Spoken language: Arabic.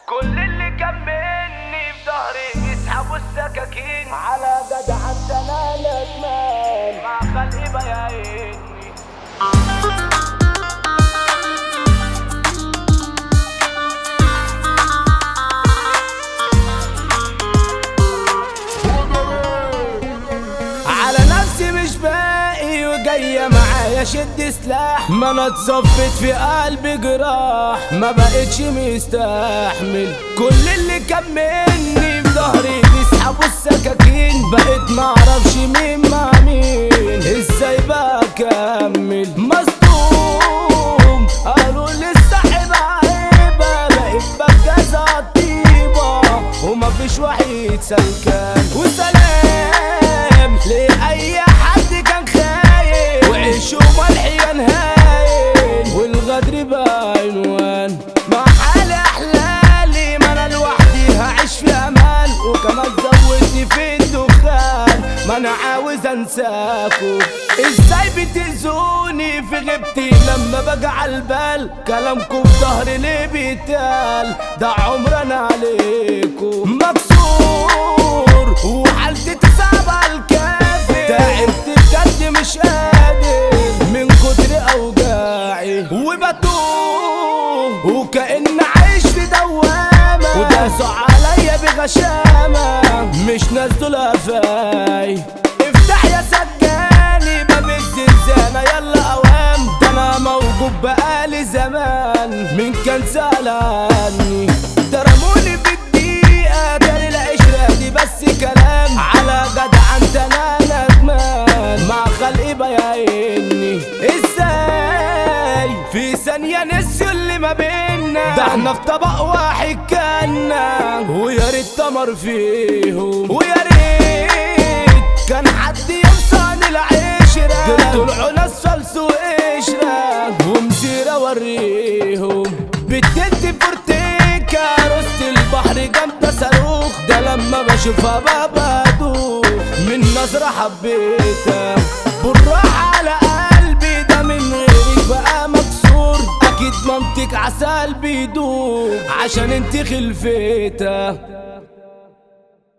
كل اللي كان مني في ظهري يسحبوا السكاكين على جدع انت مالك مان مع خلقي بياعيني. على نفسي مش باقي وجاية معايا شد سلاح، ما انا اتصفت في قلبي جراح، ما بقتش مستحمل كل اللي كان مني في ظهري بيسحبوا السكاكين، بقيت معرفش مين مع مين، ازاي بكمل مصدوم قالوا لي الصاحب عيبة، بقيت بجاز عالطيبة ومفيش وحيد سلكان وسلام لأي حد كان خاين، وعيش وملح ينهاين والغدر بقى عنوان، مع حالي أحلالي ما أنا لوحدي هعيش في أمان، وكمان زودني في الدخان ما أنا عاوز أنساكوا، إزاي بتأذوني في غيبتي لما باجي عالبال، كلامكوا في ظهري ليه بيتقال، ده عمرنا عليكوا مكسور وحالتي تصعب عالكافي، تعبت بجد مش قادر من كتر أوجاعي وبتوه وكأن عايش في دوامة، وداسوا عليا بغشامة مش ناس دول قفاي، افتح يا سجاني باب الزنزانة يلا أوام، ده أنا موجود بقالي زمان مين كان سأل عني، ترموني في الدقيقة داري العشرة دي بس كلام، على جدع انت انا ندمان مع خلقي بياعيني، ازاي في ثانية نسيوا اللي ما بينا، ده احنا في طبق واحد كنا ويا ريت تمر فيهم، ويا ريت كان حد يوصل العشرة، دول طلعوا ناس فلس وقشرة ومسيرة اوريهم، بتدي بورتيكا رست البحر جنب صاروخ، ده لما بشوفها بدوخ من نظرة حبيتها، بالراحة على قلبي ده من غيرك بقى مكسور، اكيد منطق عسل بيدوب عشان انت خلفتها.